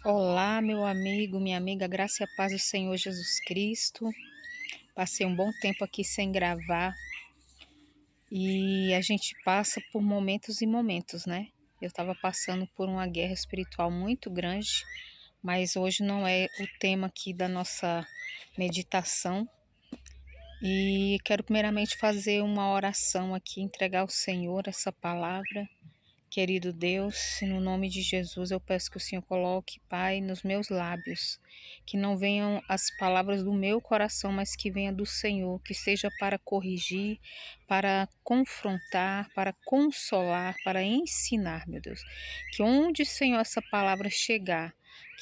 Olá, meu amigo, minha amiga, graça e a paz do Senhor Jesus Cristo. Passei um bom tempo aqui sem gravar e a gente passa por momentos e momentos, né? Eu estava passando por uma guerra espiritual muito grande, mas hoje não é o tema aqui da nossa meditação. E quero primeiramente fazer uma oração aqui, entregar ao Senhor essa palavra. Querido Deus, no nome de Jesus, eu peço que o Senhor coloque, Pai, nos meus lábios, que não venham as palavras do meu coração, mas que venha do Senhor, que seja para corrigir, para confrontar, para consolar, para ensinar, meu Deus. Que onde, Senhor, essa palavra chegar,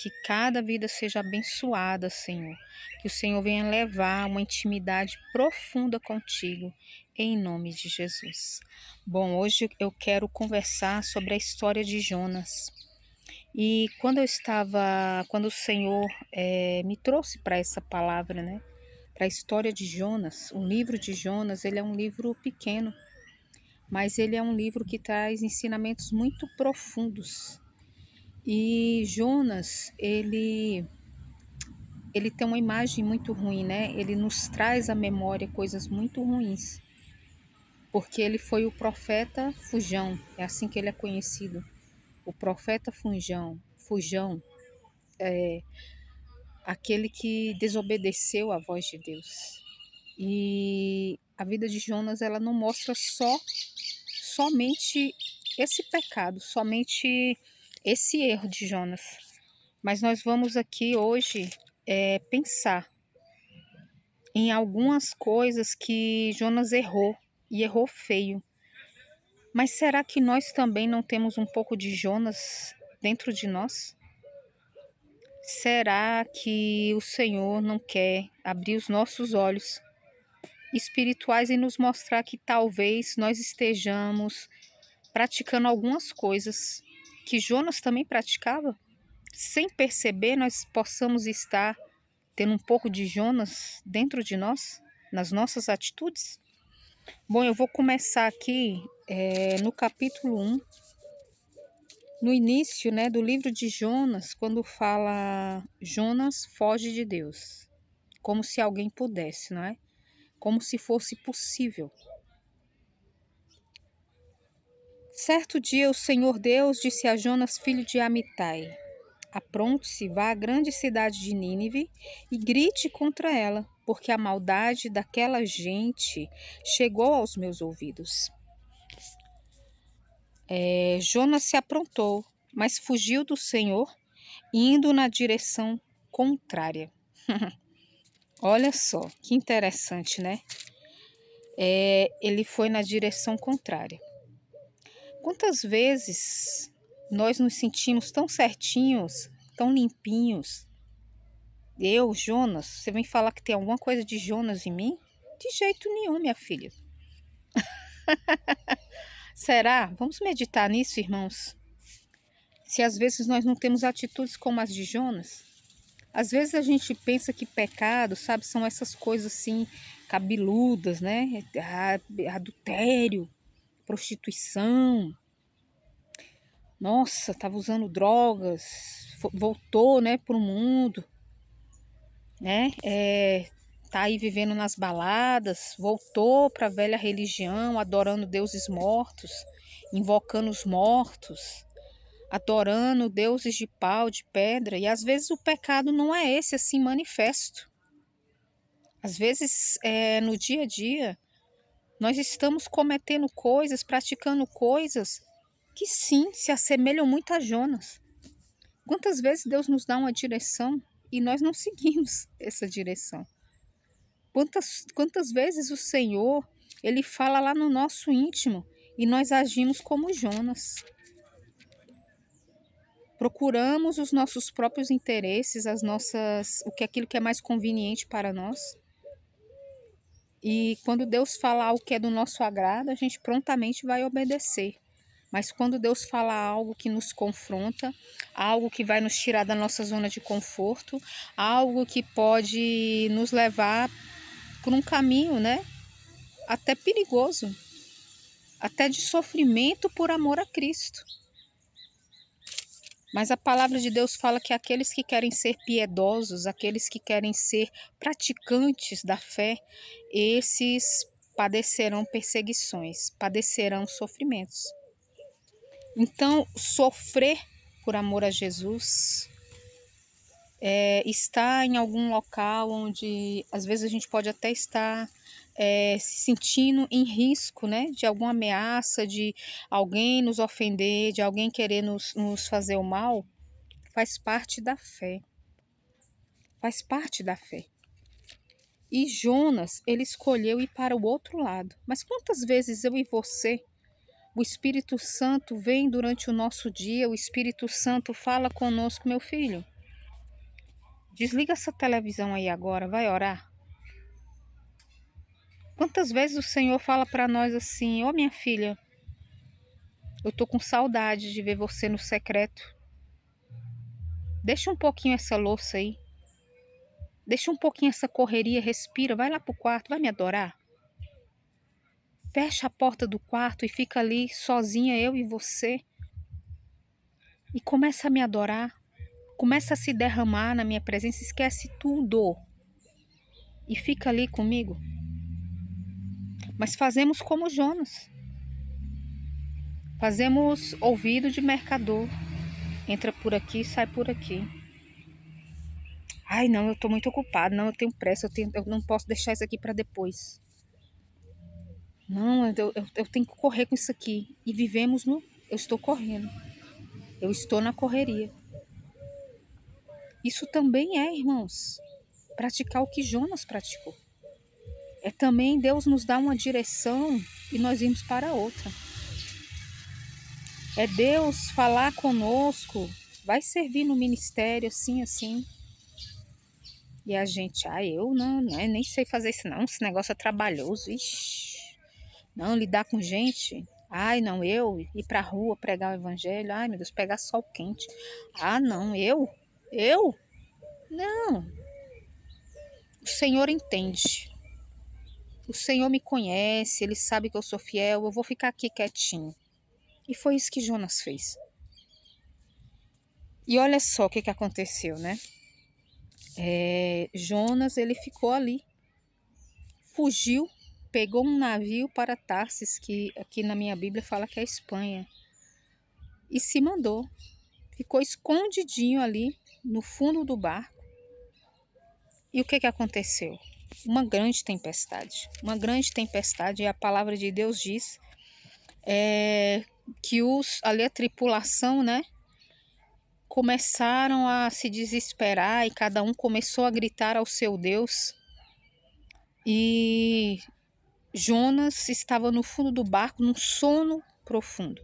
que cada vida seja abençoada, Senhor. Que o Senhor venha levar uma intimidade profunda contigo, em nome de Jesus. Bom, hoje eu quero conversar sobre a história de Jonas. E quando o Senhor me trouxe para essa palavra, né? Para a história de Jonas, o livro de Jonas, ele é um livro pequeno, mas ele é um livro que traz ensinamentos muito profundos. E Jonas, ele tem uma imagem muito ruim, né? Ele nos traz à memória coisas muito ruins, porque ele foi o profeta fujão, é assim que ele é conhecido. O profeta fujão, aquele que desobedeceu à voz de Deus. E a vida de Jonas, ela não mostra somente esse pecado, somente esse erro de Jonas. Mas nós vamos aqui hoje pensar em algumas coisas que Jonas errou, e errou feio. Mas será que nós também não temos um pouco de Jonas dentro de nós? Será que o Senhor não quer abrir os nossos olhos espirituais e nos mostrar que talvez nós estejamos praticando algumas coisas que Jonas também praticava? Sem perceber, nós possamos estar tendo um pouco de Jonas dentro de nós, nas nossas atitudes? Bom, eu vou começar aqui no capítulo 1, no início, né, do livro de Jonas, quando fala Jonas foge de Deus, como se alguém pudesse, não é? Como se fosse possível. Certo dia o Senhor Deus disse a Jonas, filho de Amitai: apronte-se, vá à grande cidade de Nínive e grite contra ela, porque a maldade daquela gente chegou aos meus ouvidos. Jonas se aprontou, mas fugiu do Senhor, indo na direção contrária. Olha só, que interessante, né? Ele foi na direção contrária. Quantas vezes nós nos sentimos tão certinhos, tão limpinhos? Eu, Jonas, você vem falar que tem alguma coisa de Jonas em mim? De jeito nenhum, minha filha. Será? Vamos meditar nisso, irmãos. Se às vezes nós não temos atitudes como as de Jonas, às vezes a gente pensa que pecado, sabe, são essas coisas assim, cabeludas, né? Adultério, prostituição. Nossa, estava usando drogas, voltou, né, para o mundo, né? Tá aí vivendo nas baladas, voltou para a velha religião, adorando deuses mortos, invocando os mortos, adorando deuses de pau, de pedra. E às vezes o pecado não é esse assim manifesto. Às vezes, no dia a dia, nós estamos cometendo coisas, praticando coisas que sim, se assemelham muito a Jonas. Quantas vezes Deus nos dá uma direção e nós não seguimos essa direção? Quantas vezes o Senhor, ele fala lá no nosso íntimo e nós agimos como Jonas? Procuramos os nossos próprios interesses, aquilo que é mais conveniente para nós. E quando Deus fala algo que é do nosso agrado, a gente prontamente vai obedecer. Mas quando Deus fala algo que nos confronta, algo que vai nos tirar da nossa zona de conforto, algo que pode nos levar por um caminho, né, até perigoso, até de sofrimento por amor a Cristo. Mas a palavra de Deus fala que aqueles que querem ser piedosos, aqueles que querem ser praticantes da fé, esses padecerão perseguições, padecerão sofrimentos. Então, sofrer por amor a Jesus, estar em algum local onde às vezes a gente pode até estar se sentindo em risco, né, de alguma ameaça, de alguém nos ofender, de alguém querer nos fazer o mal, faz parte da fé. Faz parte da fé. E Jonas, ele escolheu ir para o outro lado. Mas quantas vezes eu e você, o Espírito Santo vem durante o nosso dia, o Espírito Santo fala conosco, meu filho, desliga essa televisão aí agora, vai orar. Quantas vezes o Senhor fala para nós assim, ô minha filha, eu tô com saudade de ver você no secreto. Deixa um pouquinho essa louça aí. Deixa um pouquinho essa correria, respira, vai lá pro quarto, vai me adorar. Fecha a porta do quarto e fica ali sozinha, eu e você. E começa a me adorar. Começa a se derramar na minha presença, esquece tudo. E fica ali comigo. Mas fazemos como Jonas. Fazemos ouvido de mercador. Entra por aqui, sai por aqui. Ai, não, eu tô muito ocupado. Não, eu tenho pressa. Eu não posso deixar isso aqui para depois. Não, eu tenho que correr com isso aqui. E vivemos no... Eu estou correndo. Eu estou na correria. Isso também é, irmãos, praticar o que Jonas praticou. É também Deus nos dar uma direção e nós irmos para outra. É Deus falar conosco, vai servir no ministério assim, assim. E a gente, eu não, nem sei fazer isso não, esse negócio é trabalhoso, ixi. Não, lidar com gente, não, eu ir pra rua pregar o evangelho, meu Deus, pegar sol quente. Não, eu? Não. O Senhor entende. O Senhor me conhece, Ele sabe que eu sou fiel, eu vou ficar aqui quietinho. E foi isso que Jonas fez. E olha só o que aconteceu, né? Jonas, ele ficou ali, fugiu, pegou um navio para Tarsis, que aqui na minha Bíblia fala que é Espanha, e se mandou. Ficou escondidinho ali no fundo do barco. E o que aconteceu? Uma grande tempestade. Uma grande tempestade, e a palavra de Deus diz que ali a tripulação, né, começaram a se desesperar e cada um começou a gritar ao seu Deus. E Jonas estava no fundo do barco, num sono profundo.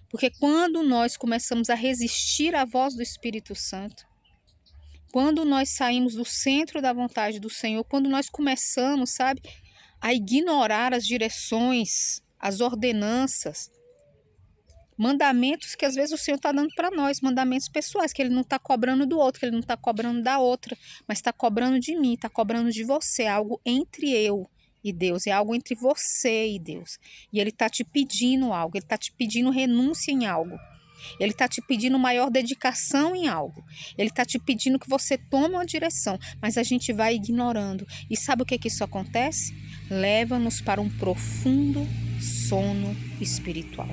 Porque quando nós começamos a resistir à voz do Espírito Santo, quando nós saímos do centro da vontade do Senhor, quando nós começamos, sabe, a ignorar as direções, as ordenanças, mandamentos que às vezes o Senhor está dando para nós, mandamentos pessoais, que Ele não está cobrando do outro, que Ele não está cobrando da outra, mas está cobrando de mim, está cobrando de você, algo entre eu e Deus, é algo entre você e Deus. E Ele está te pedindo algo, Ele está te pedindo renúncia em algo, Ele está te pedindo maior dedicação em algo, Ele está te pedindo que você tome uma direção, mas a gente vai ignorando. E sabe o que isso acontece? Leva-nos para um profundo sono espiritual.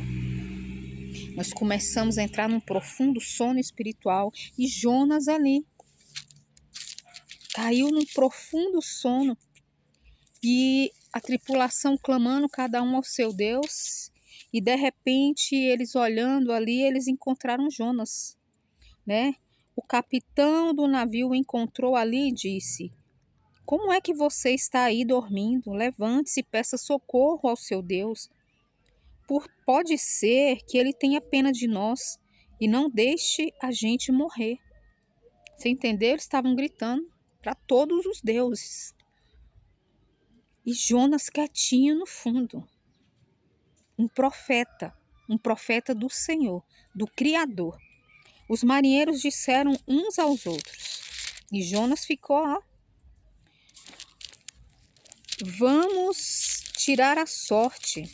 Nós começamos a entrar num profundo sono espiritual e Jonas ali caiu num profundo sono e a tripulação clamando cada um ao seu Deus e de repente eles olhando ali, eles encontraram Jonas, né? O capitão do navio o encontrou ali e disse: como é que você está aí dormindo? Levante-se e peça socorro ao seu Deus. Pode ser que ele tenha pena de nós e não deixe a gente morrer. Você entendeu? Eles estavam gritando para todos os deuses. E Jonas quietinho no fundo. Um profeta do Senhor, do Criador. Os marinheiros disseram uns aos outros. E Jonas ficou, vamos tirar a sorte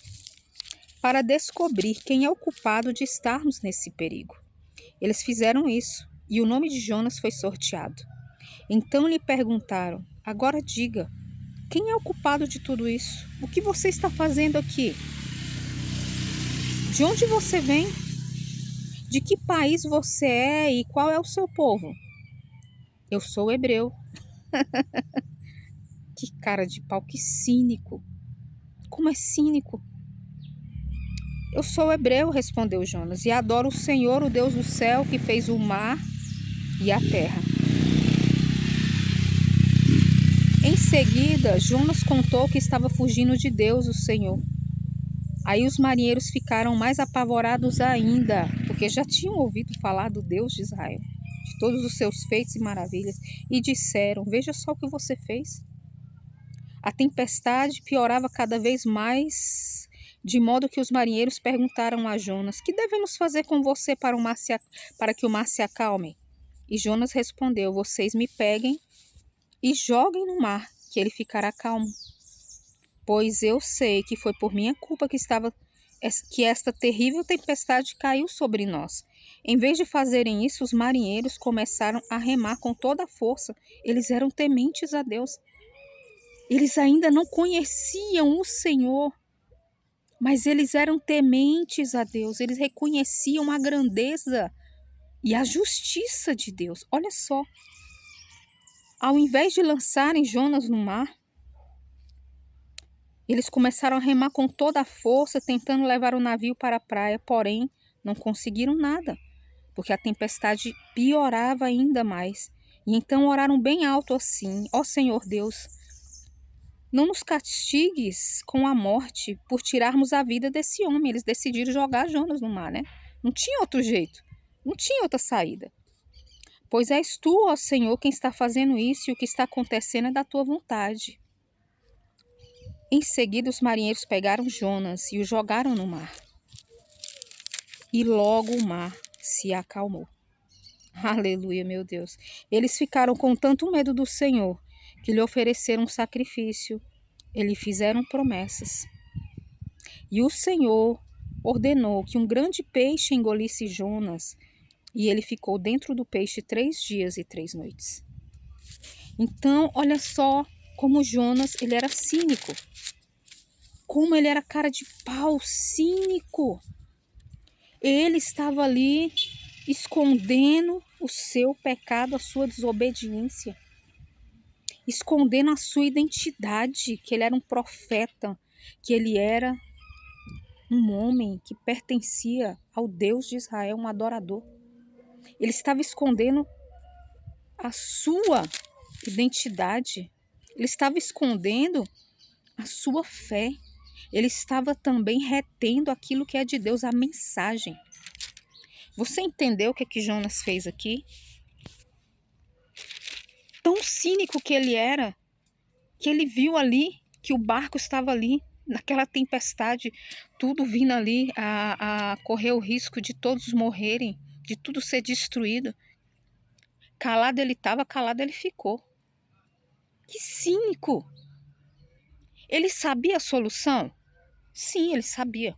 para descobrir quem é o culpado de estarmos nesse perigo. Eles fizeram isso e o nome de Jonas foi sorteado. Então lhe perguntaram: agora diga, quem é o culpado de tudo isso? O que você está fazendo aqui? De onde você vem? De que país você é e qual é o seu povo? Eu sou hebreu. Que cara de pau, que cínico. Como é cínico? Eu sou hebreu, respondeu Jonas, e adoro o Senhor, o Deus do céu, que fez o mar e a terra. Em seguida, Jonas contou que estava fugindo de Deus, o Senhor. Aí os marinheiros ficaram mais apavorados ainda, porque já tinham ouvido falar do Deus de Israel, de todos os seus feitos e maravilhas, e disseram: veja só o que você fez. A tempestade piorava cada vez mais, de modo que os marinheiros perguntaram a Jonas: que devemos fazer com você para que o mar se acalme? E Jonas respondeu: vocês me peguem e joguem no mar, que ele ficará calmo. Pois eu sei que foi por minha culpa que esta terrível tempestade caiu sobre nós. Em vez de fazerem isso, os marinheiros começaram a remar com toda a força. Eles eram tementes a Deus. Eles ainda não conheciam o Senhor, mas eles eram tementes a Deus. Eles reconheciam a grandeza e a justiça de Deus. Olha só. Ao invés de lançarem Jonas no mar, eles começaram a remar com toda a força, tentando levar o navio para a praia, porém não conseguiram nada, porque a tempestade piorava ainda mais. E então oraram bem alto assim: ó Senhor Deus, não nos castigues com a morte por tirarmos a vida desse homem. Eles decidiram jogar Jonas no mar, né? Não tinha outro jeito, não tinha outra saída. Pois és tu, ó Senhor, quem está fazendo isso, e o que está acontecendo é da tua vontade. Em seguida, os marinheiros pegaram Jonas e o jogaram no mar. E logo o mar se acalmou. Aleluia, meu Deus. Eles ficaram com tanto medo do Senhor que lhe ofereceram um sacrifício. Eles fizeram promessas. E o Senhor ordenou que um grande peixe engolisse Jonas, e ele ficou dentro do peixe 3 dias e 3 noites. Então, olha só como Jonas, ele era cínico. Como ele era cara de pau, cínico. Ele estava ali escondendo o seu pecado, a sua desobediência. Escondendo a sua identidade, que ele era um profeta, que ele era um homem que pertencia ao Deus de Israel, um adorador. Ele estava escondendo a sua identidade. Ele estava escondendo a sua fé. Ele estava também retendo aquilo que é de Deus, a mensagem. Você entendeu o que Jonas fez aqui? Tão cínico que ele era, que ele viu ali que o barco estava ali, naquela tempestade, tudo vindo ali a correr o risco de todos morrerem, de tudo ser destruído. Calado ele estava, calado ele ficou. Que cínico! Ele sabia a solução? Sim, ele sabia.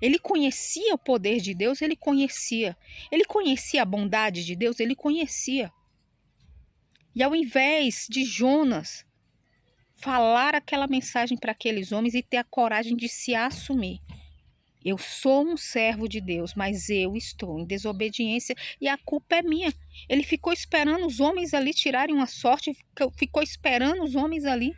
Ele conhecia o poder de Deus, ele conhecia. Ele conhecia a bondade de Deus, ele conhecia. E ao invés de Jonas falar aquela mensagem para aqueles homens e ter a coragem de se assumir: eu sou um servo de Deus, mas eu estou em desobediência e a culpa é minha. Ele ficou esperando os homens ali tirarem uma sorte, ficou esperando os homens ali.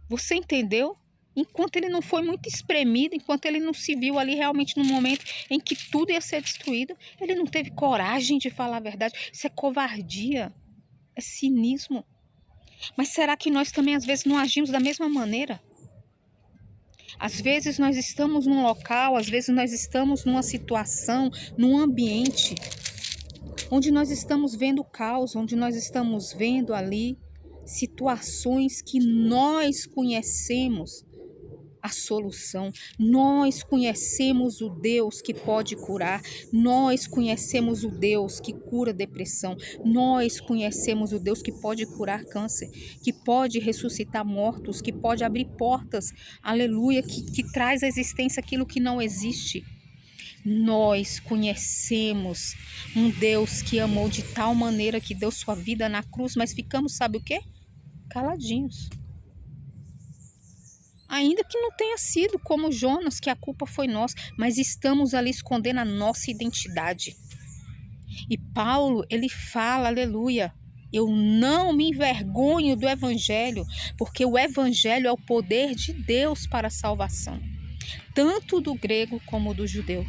Você entendeu? Enquanto ele não foi muito espremido, enquanto ele não se viu ali realmente no momento em que tudo ia ser destruído, ele não teve coragem de falar a verdade. Isso é covardia, é cinismo. Mas será que nós também às vezes não agimos da mesma maneira? Às vezes nós estamos num local, às vezes nós estamos numa situação, num ambiente onde nós estamos vendo caos, onde nós estamos vendo ali situações que nós conhecemos a solução. Nós conhecemos o Deus que pode curar. Nós conhecemos o Deus que cura depressão. Nós conhecemos o Deus que pode curar câncer, que pode ressuscitar mortos, que pode abrir portas, aleluia, que traz à existência aquilo que não existe. Nós conhecemos um Deus que amou de tal maneira que deu sua vida na cruz, mas ficamos, sabe o quê? Caladinhos. Ainda que não tenha sido como Jonas, que a culpa foi nossa, mas estamos ali escondendo a nossa identidade. E Paulo, ele fala, aleluia, eu não me envergonho do evangelho, porque o evangelho é o poder de Deus para a salvação, tanto do grego como do judeu.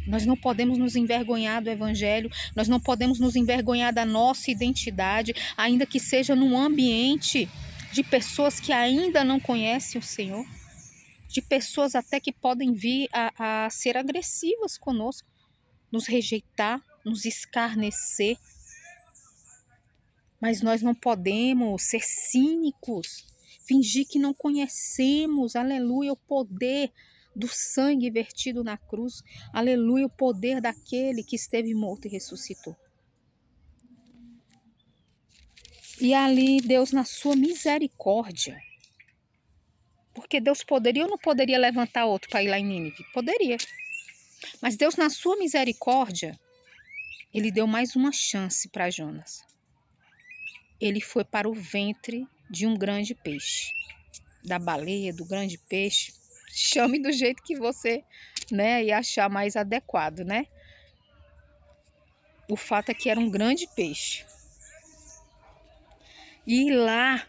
Nós não podemos nos envergonhar do evangelho, nós não podemos nos envergonhar da nossa identidade, ainda que seja num ambiente de pessoas que ainda não conhecem o Senhor, de pessoas até que podem vir a ser agressivas conosco, nos rejeitar, nos escarnecer. Mas nós não podemos ser cínicos, fingir que não conhecemos, aleluia, o poder do sangue vertido na cruz, aleluia, o poder daquele que esteve morto e ressuscitou. E ali Deus, na sua misericórdia, porque Deus poderia ou não poderia levantar outro para ir lá em Nínive? Poderia. Mas Deus, na sua misericórdia, ele deu mais uma chance para Jonas. Ele foi para o ventre de um grande peixe, da baleia, do grande peixe. Chame do jeito que você, né, ia achar mais adequado, né? O fato é que era um grande peixe. E lá,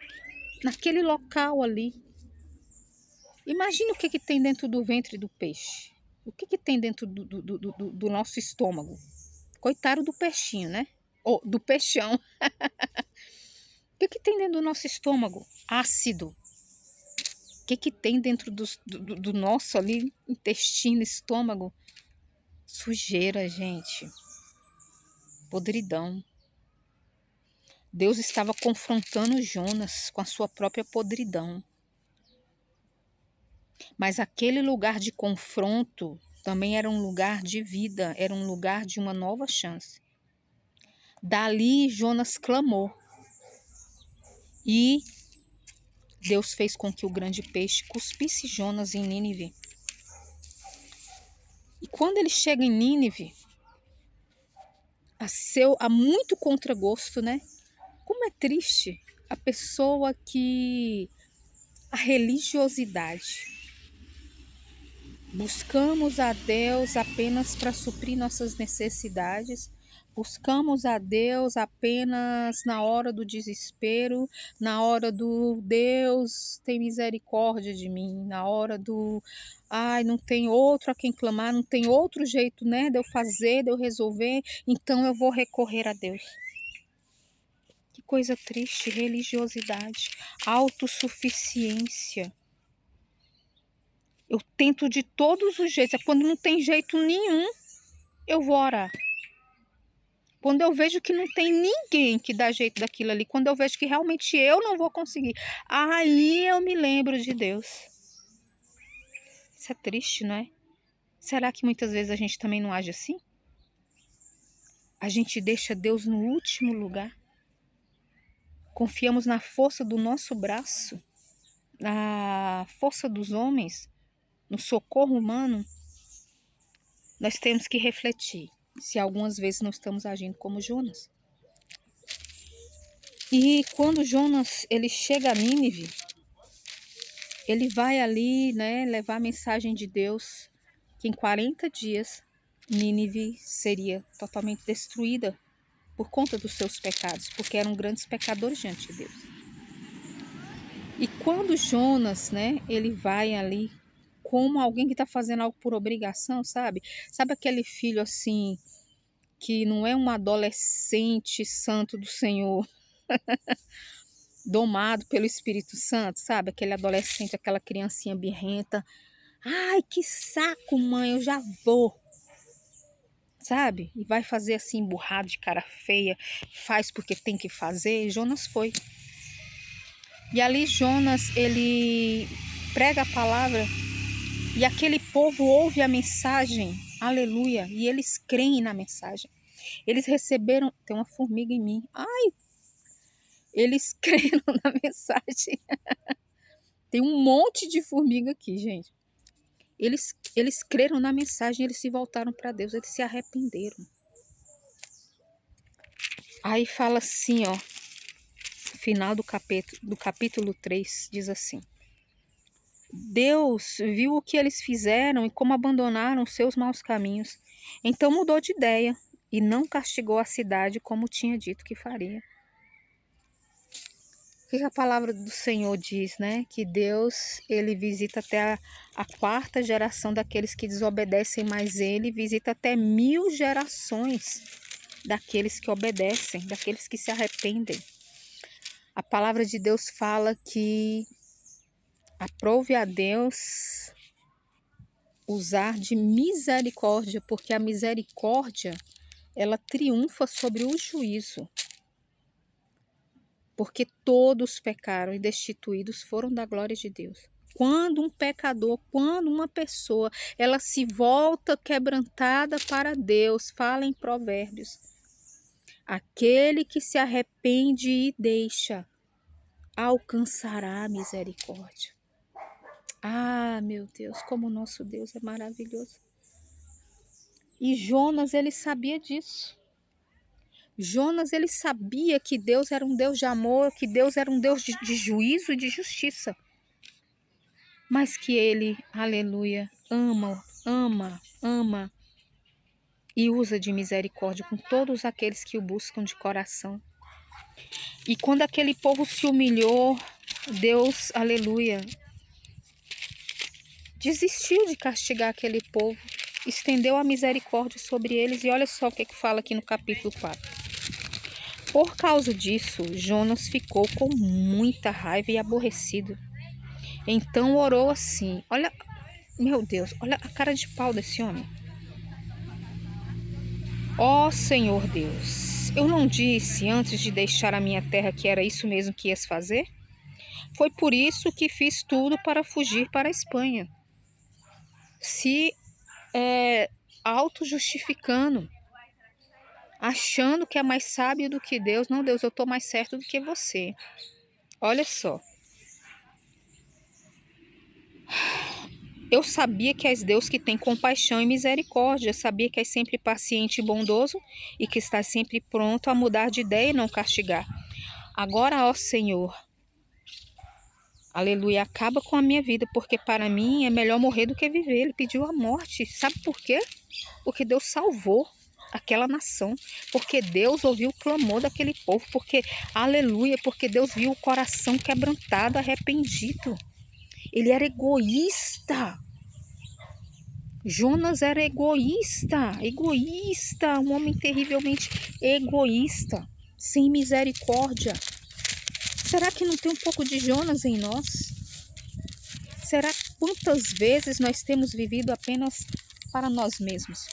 naquele local ali, imagine o que tem dentro do ventre do peixe. O que tem dentro do nosso estômago. Coitado do peixinho, né? Ou do peixão. O que tem dentro do nosso estômago? Ácido. O que tem dentro do nosso ali, intestino, estômago? Sujeira, gente. Podridão. Deus estava confrontando Jonas com a sua própria podridão. Mas aquele lugar de confronto também era um lugar de vida, era um lugar de uma nova chance. Dali Jonas clamou. E Deus fez com que o grande peixe cuspisse Jonas em Nínive. E quando ele chega em Nínive, a muito contragosto, né? Como é triste a pessoa que a religiosidade. Buscamos a Deus apenas para suprir nossas necessidades. Buscamos a Deus apenas na hora do desespero, na hora do Deus tem misericórdia de mim, na hora do ai, não tem outro a quem clamar, não tem outro jeito, né, de eu fazer, de eu resolver, então eu vou recorrer a Deus. Que coisa triste, religiosidade, autossuficiência. Eu tento de todos os jeitos. Quando não tem jeito nenhum, eu vou orar. Quando eu vejo que não tem ninguém que dá jeito daquilo ali, quando eu vejo que realmente eu não vou conseguir, aí eu me lembro de Deus. Isso é triste, não é? Será que muitas vezes a gente também não age assim? A gente deixa Deus no último lugar? Confiamos na força do nosso braço? Na força dos homens? No socorro humano? Nós temos que refletir se algumas vezes não estamos agindo como Jonas. E quando Jonas ele chega a Nínive, ele vai ali, né, levar a mensagem de Deus que em 40 dias Nínive seria totalmente destruída por conta dos seus pecados, porque eram grandes pecadores diante de Deus. E quando Jonas, né, ele vai ali como alguém que está fazendo algo por obrigação, sabe? Sabe aquele filho assim, que não é um adolescente santo do Senhor, domado pelo Espírito Santo, sabe? Aquele adolescente, aquela criancinha birrenta. Ai, que saco, mãe, eu já vou. Sabe? E vai fazer assim, emburrado, de cara feia, faz porque tem que fazer. Jonas foi. E ali Jonas, ele prega a palavra e aquele povo ouve a mensagem, aleluia, e eles creem na mensagem. Eles receberam, tem uma formiga em mim, ai, eles creram na mensagem. Tem um monte de formiga aqui, gente. Eles creram na mensagem, eles se voltaram para Deus, eles se arrependeram. Aí fala assim, ó, final do capítulo 3, diz assim: Deus viu o que eles fizeram e como abandonaram os seus maus caminhos. Então mudou de ideia e não castigou a cidade como tinha dito que faria. O que a palavra do Senhor diz, né? Que Deus, ele visita até a quarta geração daqueles que desobedecem, mas ele visita até 1000 gerações daqueles que obedecem, daqueles que se arrependem. A palavra de Deus fala que aprove a Deus usar de misericórdia, porque a misericórdia, ela triunfa sobre o juízo. Porque todos pecaram e destituídos foram da glória de Deus. Quando um pecador, quando uma pessoa, ela se volta quebrantada para Deus, fala em Provérbios, aquele que se arrepende e deixa, alcançará a misericórdia. Ah, meu Deus, como o nosso Deus é maravilhoso. E Jonas, ele sabia disso. Jonas, ele sabia que Deus era um Deus de amor, que Deus era um Deus de juízo e de justiça. Mas que ele, aleluia, ama e usa de misericórdia com todos aqueles que o buscam de coração. E quando aquele povo se humilhou, Deus, aleluia, desistiu de castigar aquele povo, estendeu a misericórdia sobre eles. E olha só o que fala aqui no capítulo 4. Por causa disso, Jonas ficou com muita raiva e aborrecido. Então orou assim, olha, meu Deus, olha a cara de pau desse homem. Ó Senhor Deus, eu não disse antes de deixar a minha terra que era isso mesmo que ias fazer? Foi por isso que fiz tudo para fugir para a Espanha. Se auto-justificando, achando que é mais sábio do que Deus. Não, Deus, eu estou mais certo do que você. Olha só. Eu sabia que és Deus que tem compaixão e misericórdia. Eu sabia que és sempre paciente e bondoso e que estás sempre pronto a mudar de ideia e não castigar. Agora, ó Senhor, aleluia, acaba com a minha vida, porque para mim é melhor morrer do que viver. Ele pediu a morte. Sabe por quê? Porque Deus salvou aquela nação, porque Deus ouviu o clamor daquele povo, porque, aleluia, porque Deus viu o coração quebrantado, arrependido. Ele era egoísta. Jonas era egoísta, um homem terrivelmente egoísta, sem misericórdia. Será que não tem um pouco de Jonas em nós? Será quantas vezes nós temos vivido apenas para nós mesmos?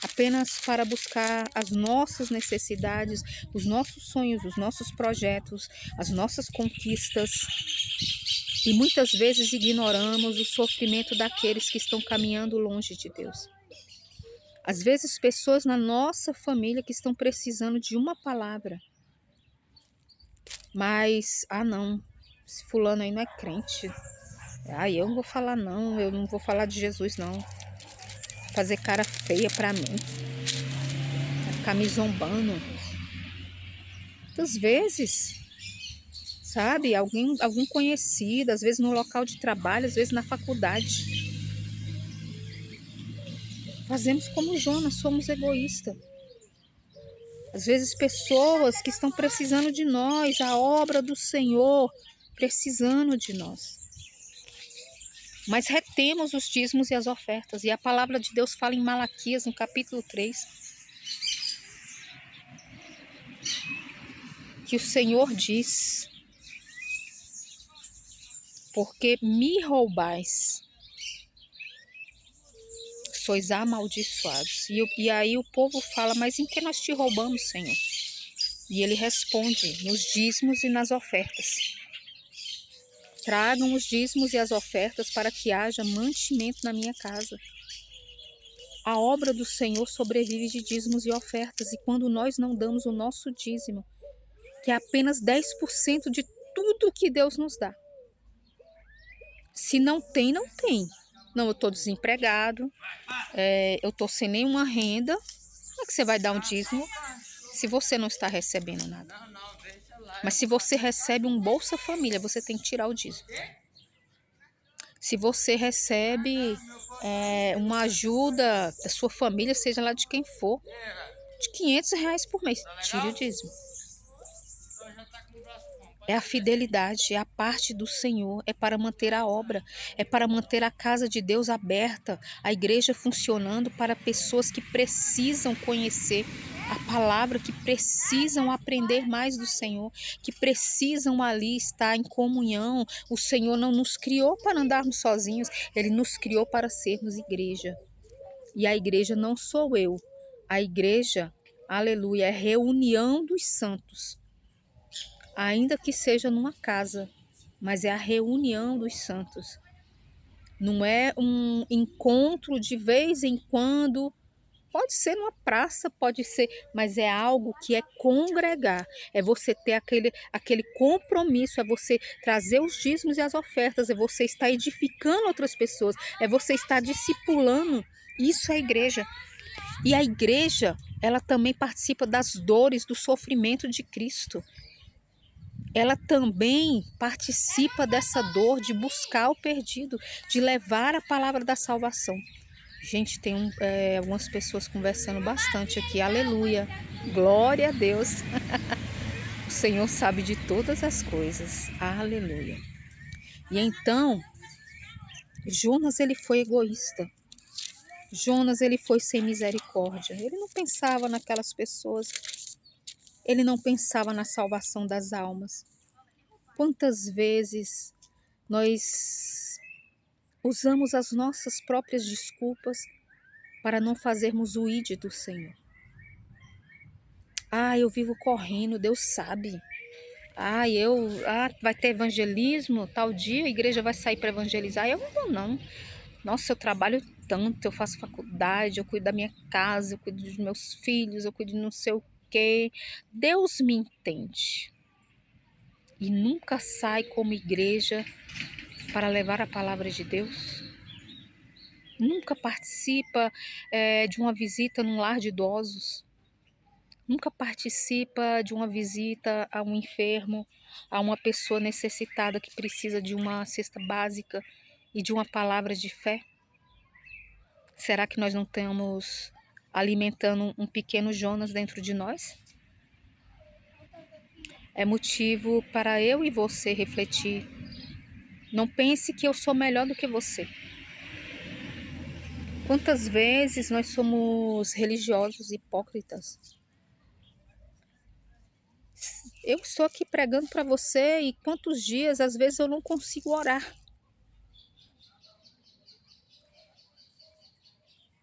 Apenas para buscar as nossas necessidades, os nossos sonhos, os nossos projetos, as nossas conquistas. E muitas vezes ignoramos o sofrimento daqueles que estão caminhando longe de Deus. Às vezes pessoas na nossa família que estão precisando de uma palavra. Mas, não, esse fulano aí não é crente. Eu não vou falar não, eu não vou falar de Jesus não. Fazer cara feia pra mim. Ficar me zombando. Muitas vezes, sabe, algum conhecido, às vezes no local de trabalho, às vezes na faculdade. Fazemos como Jonas, somos egoístas. Às vezes pessoas que estão precisando de nós, a obra do Senhor, precisando de nós. Mas retemos os dízimos e as ofertas. E a palavra de Deus fala em Malaquias, no capítulo 3, que o Senhor diz: porque me roubais, sois amaldiçoados. E aí o povo fala: mas em que nós te roubamos, Senhor? E ele responde: nos dízimos e nas ofertas. Tragam os dízimos e as ofertas para que haja mantimento na minha casa. A obra do Senhor sobrevive de dízimos e ofertas. E quando nós não damos o nosso dízimo, que é apenas 10% de tudo que Deus nos dá. Se não tem, não tem. Não, eu estou desempregado, eu estou sem nenhuma renda. Como é que você vai dar um dízimo se você não está recebendo nada? Mas se você recebe um Bolsa Família, você tem que tirar o dízimo. Se você recebe uma ajuda da sua família, seja lá de quem for, de R$ 500 por mês, tire o dízimo. É a fidelidade, é a parte do Senhor, é para manter a obra, é para manter a casa de Deus aberta, a igreja funcionando para pessoas que precisam conhecer a palavra, que precisam aprender mais do Senhor, que precisam ali estar em comunhão. O Senhor não nos criou para andarmos sozinhos, Ele nos criou para sermos igreja. E a igreja não sou eu, a igreja, aleluia, é reunião dos santos. Ainda que seja numa casa, mas é a reunião dos santos. Não é um encontro de vez em quando, pode ser numa praça, pode ser, mas é algo que é congregar, é você ter aquele compromisso, é você trazer os dízimos e as ofertas, é você estar edificando outras pessoas, é você estar discipulando. Isso é igreja. E a igreja, ela também participa das dores, do sofrimento de Cristo. Ela também participa dessa dor de buscar o perdido, de levar a palavra da salvação. Gente, tem algumas pessoas conversando bastante aqui. Aleluia, glória a Deus. O Senhor sabe de todas as coisas. Aleluia. E então, Jonas, ele foi egoísta. Jonas, ele foi sem misericórdia. Ele não pensava naquelas pessoas. Ele não pensava na salvação das almas. Quantas vezes nós usamos as nossas próprias desculpas para não fazermos o ide do Senhor? Eu vivo correndo, Deus sabe. Vai ter evangelismo, tal dia a igreja vai sair para evangelizar. Eu não vou, não. Nossa, eu trabalho tanto, eu faço faculdade, eu cuido da minha casa, eu cuido dos meus filhos, eu cuido de não sei o quê. Deus me entende. E nunca sai como igreja para levar a palavra de Deus. Nunca participa de uma visita num lar de idosos. Nunca participa de uma visita a um enfermo, a uma pessoa necessitada que precisa de uma cesta básica e de uma palavra de fé. Será que nós não estamos alimentando um pequeno Jonas dentro de nós? É motivo para eu e você refletir. Não pense que eu sou melhor do que você. Quantas vezes nós somos religiosos hipócritas? Eu estou aqui pregando para você e quantos dias, às vezes, eu não consigo orar.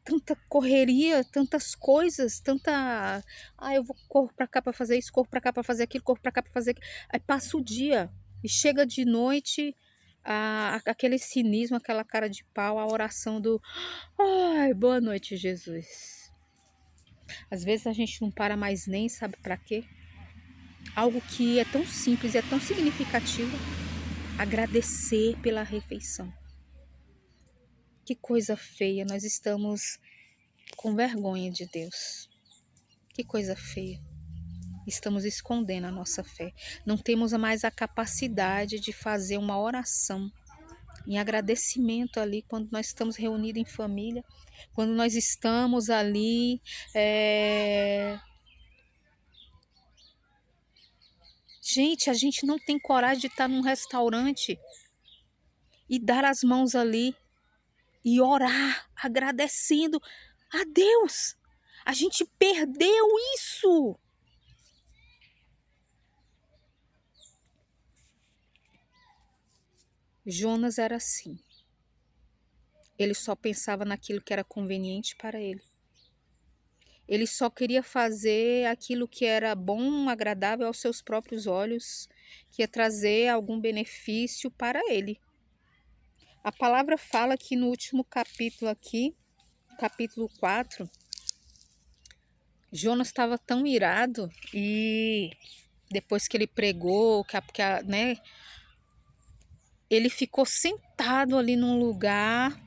Tanta correria, tantas coisas, eu corro para cá para fazer isso, corro para cá para fazer aquilo, corro para cá para fazer aquilo. Aí passa o dia e chega de noite, aquele cinismo, aquela cara de pau, a oração do ai, boa noite, Jesus. Às vezes a gente não para mais nem sabe para quê. Algo que é tão simples e é tão significativo, agradecer pela refeição. Que coisa feia, nós estamos com vergonha de Deus. Que coisa feia. Estamos escondendo a nossa fé. Não temos mais a capacidade de fazer uma oração em agradecimento ali quando nós estamos reunidos em família, quando nós estamos ali Gente, a gente não tem coragem de estar num restaurante e dar as mãos ali e orar, agradecendo a Deus. A gente perdeu isso. Jonas era assim. Ele só pensava naquilo que era conveniente para ele. Ele só queria fazer aquilo que era bom, agradável aos seus próprios olhos, que ia trazer algum benefício para ele. A palavra fala que no último capítulo aqui, capítulo 4, Jonas estava tão irado e depois que ele pregou, ele ficou sentado ali num lugar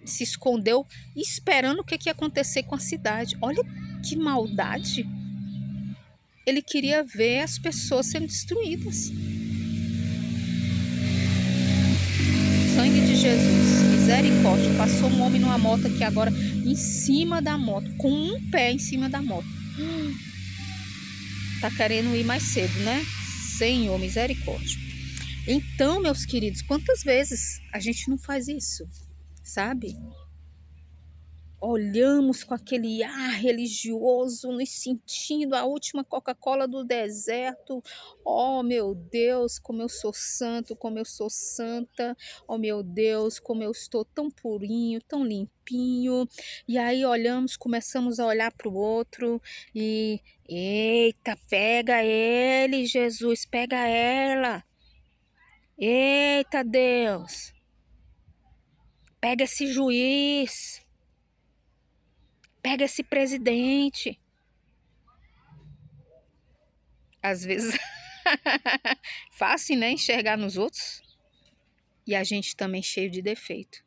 se escondeu esperando o que ia acontecer com a cidade. Olha que maldade. Ele queria ver as pessoas sendo destruídas. Sangue de Jesus, misericórdia. Passou um homem numa moto aqui agora, em cima da moto, com um pé em cima da moto. Tá querendo ir mais cedo, né? Senhor, misericórdia. Então, meus queridos, quantas vezes a gente não faz isso, sabe? Olhamos com aquele ar religioso, nos sentindo a última Coca-Cola do deserto. Oh, meu Deus, como eu sou santo, como eu sou santa. Oh, meu Deus, como eu estou tão purinho, tão limpinho. E aí olhamos, começamos a olhar para o outro e... Eita, pega ele, Jesus, pega ela. Eita, Deus, pega esse juiz. Pega esse presidente. Às vezes, fácil, né? Enxergar nos outros. E a gente também cheio de defeito.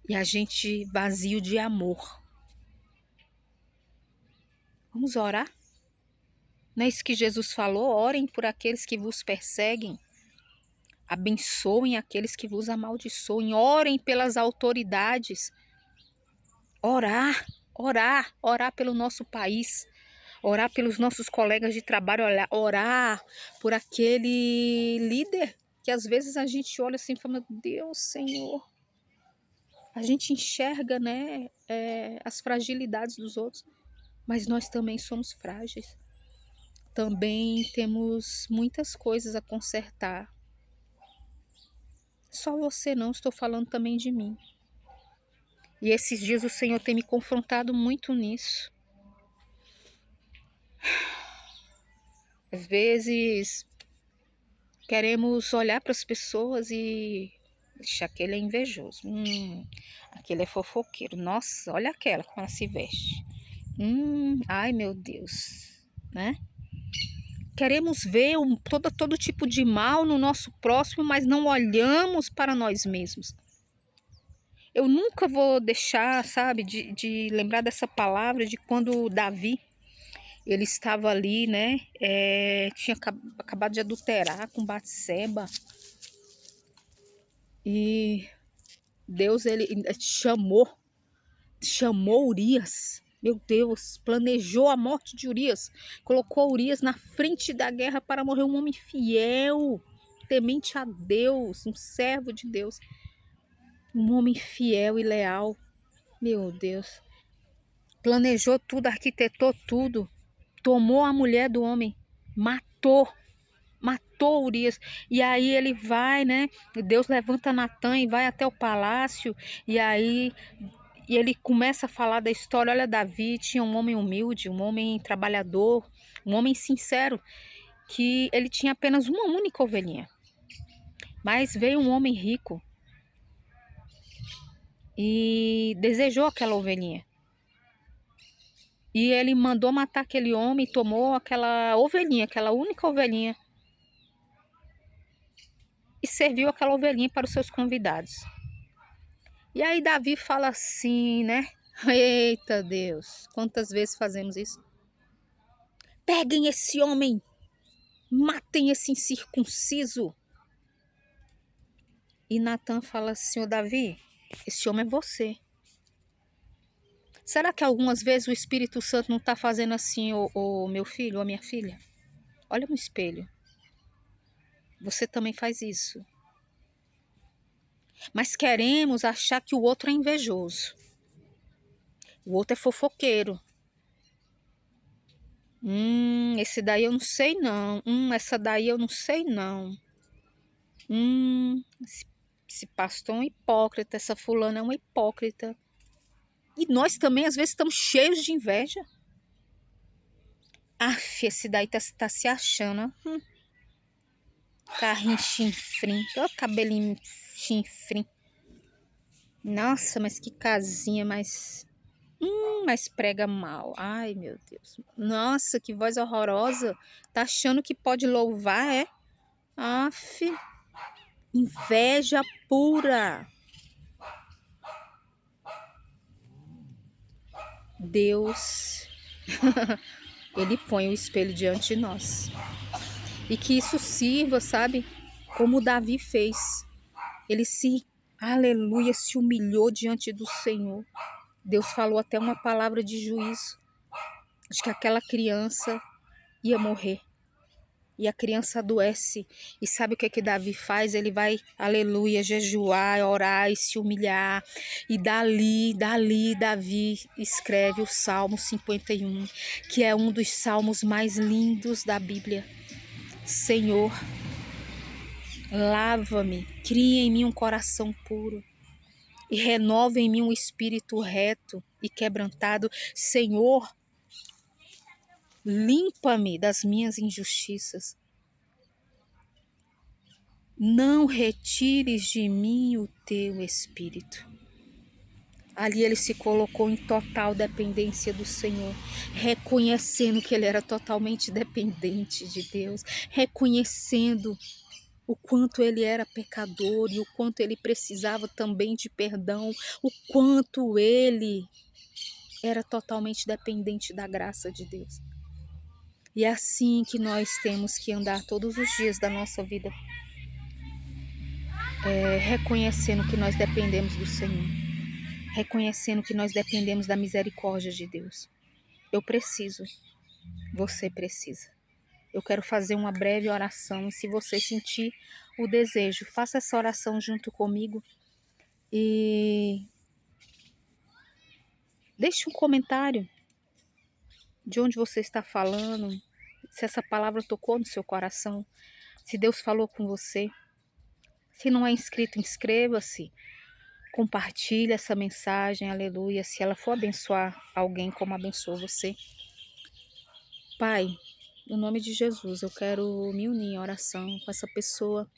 E a gente vazio de amor. Vamos orar? Não é isso que Jesus falou? Orem por aqueles que vos perseguem. Abençoem aqueles que vos amaldiçoem. Orem pelas autoridades. Orar, orar, orar pelo nosso país. Orar pelos nossos colegas de trabalho, orar por aquele líder que às vezes a gente olha assim e fala, meu Deus, Senhor. A gente enxerga, né, as fragilidades dos outros, mas nós também somos frágeis. Também temos muitas coisas a consertar. Só você não, estou falando também de mim. E esses dias o Senhor tem me confrontado muito nisso. Às vezes queremos olhar para as pessoas e deixar aquele é invejoso. Aquele é fofoqueiro. Nossa, olha aquela como ela se veste. Ai meu Deus, né? Queremos ver todo tipo de mal no nosso próximo, mas não olhamos para nós mesmos. Eu nunca vou deixar, sabe, de lembrar dessa palavra de quando Davi, ele estava ali, né, tinha acabado de adulterar com Batseba. E Deus, ele chamou Urias. Meu Deus, planejou a morte de Urias. Colocou Urias na frente da guerra para morrer um homem fiel, temente a Deus, um servo de Deus. Um homem fiel e leal. Meu Deus. Planejou tudo, arquitetou tudo. Tomou a mulher do homem. Matou Urias. E aí ele vai, né? Deus levanta Natã e vai até o palácio. E aí ele começa a falar da história. Olha, Davi tinha um homem humilde, um homem trabalhador, um homem sincero, que ele tinha apenas uma única ovelhinha. Mas veio um homem rico e desejou aquela ovelhinha. E ele mandou matar aquele homem e tomou aquela ovelhinha, aquela única ovelhinha. E serviu aquela ovelhinha para os seus convidados. E aí Davi fala assim, né? Eita Deus, quantas vezes fazemos isso? Peguem esse homem, matem esse incircunciso. E Natã fala assim, ô Davi, esse homem é você. Será que algumas vezes o Espírito Santo não está fazendo assim, o meu filho ou a minha filha? Olha no espelho. Você também faz isso. Mas queremos achar que o outro é invejoso. O outro é fofoqueiro. Esse daí eu não sei não. Essa daí eu não sei não. Esse pastor é um hipócrita. Essa fulana é uma hipócrita. E nós também às vezes estamos cheios de inveja. Esse daí tá se achando. Carrinho chinfrim. Cabelinho chinfrim. Nossa, mas que casinha mais... mas prega mal. Ai, meu Deus. Nossa, que voz horrorosa. Tá achando que pode louvar, é? Aff. Inveja pura. Deus, Ele põe o espelho diante de nós. E que isso sirva, sabe, como Davi fez. Ele aleluia, se humilhou diante do Senhor. Deus falou até uma palavra de juízo, de que aquela criança ia morrer. E a criança adoece. E sabe o que Davi faz? Ele vai, aleluia, jejuar, orar e se humilhar. E dali, Davi escreve o Salmo 51, que é um dos salmos mais lindos da Bíblia. Senhor, lava-me, cria em mim um coração puro e renova em mim um espírito reto e quebrantado. Senhor, limpa-me das minhas injustiças. Não retires de mim o teu espírito. Ali ele se colocou em total dependência do Senhor, reconhecendo que ele era totalmente dependente de Deus, reconhecendo o quanto ele era pecador e o quanto ele precisava também de perdão, o quanto ele era totalmente dependente da graça de Deus. E é assim que nós temos que andar todos os dias da nossa vida, reconhecendo que nós dependemos do Senhor, reconhecendo que nós dependemos da misericórdia de Deus. Eu preciso, você precisa. Eu quero fazer uma breve oração e se você sentir o desejo, faça essa oração junto comigo e deixe um comentário de onde você está falando, se essa palavra tocou no seu coração, se Deus falou com você. Se não é inscrito, inscreva-se, compartilhe essa mensagem, aleluia, se ela for abençoar alguém como abençoou você. Pai, no nome de Jesus, eu quero me unir em oração com essa pessoa.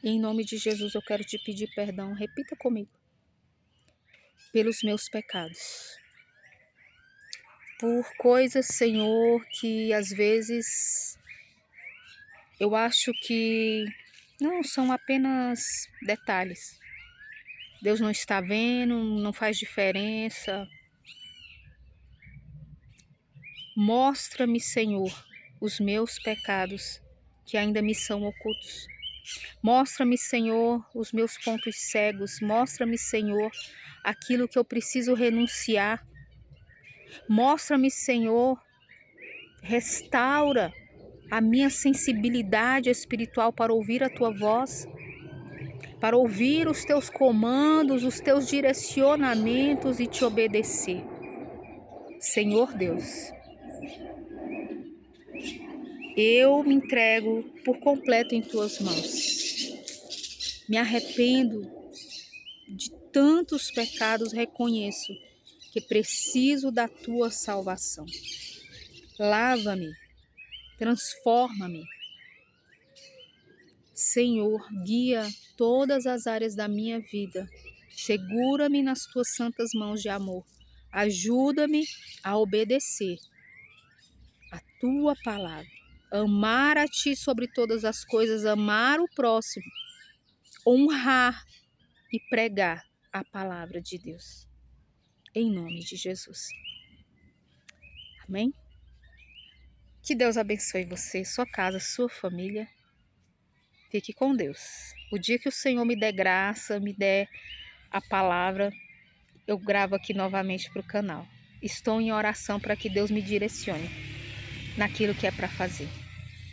E em nome de Jesus eu quero te pedir perdão, repita comigo, pelos meus pecados. Por coisas, Senhor, que às vezes eu acho que não são apenas detalhes. Deus não está vendo, não faz diferença. Mostra-me, Senhor, os meus pecados que ainda me são ocultos. Mostra-me, Senhor, os meus pontos cegos. Mostra-me, Senhor, aquilo que eu preciso renunciar. Mostra-me, Senhor, restaura a minha sensibilidade espiritual para ouvir a Tua voz, para ouvir os Teus comandos, os Teus direcionamentos e te obedecer. Senhor Deus, eu me entrego por completo em Tuas mãos. Me arrependo de tantos pecados, reconheço que preciso da Tua salvação. Lava-me, transforma-me. Senhor, guia todas as áreas da minha vida. Segura-me nas Tuas santas mãos de amor. Ajuda-me a obedecer a Tua palavra. Amar a Ti sobre todas as coisas, amar o próximo, honrar e pregar a palavra de Deus. Em nome de Jesus. Amém? Que Deus abençoe você, sua casa, sua família. Fique com Deus. O dia que o Senhor me der graça, me der a palavra, eu gravo aqui novamente para o canal. Estou em oração para que Deus me direcione naquilo que é para fazer.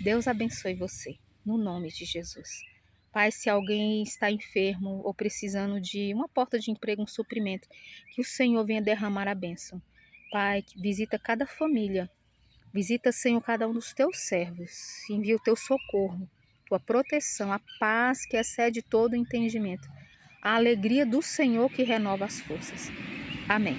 Deus abençoe você, no nome de Jesus. Pai, se alguém está enfermo ou precisando de uma porta de emprego, um suprimento, que o Senhor venha derramar a bênção. Pai, visita cada família. Visita, Senhor, cada um dos teus servos. Envia o teu socorro, tua proteção, a paz que excede todo entendimento. A alegria do Senhor que renova as forças. Amém.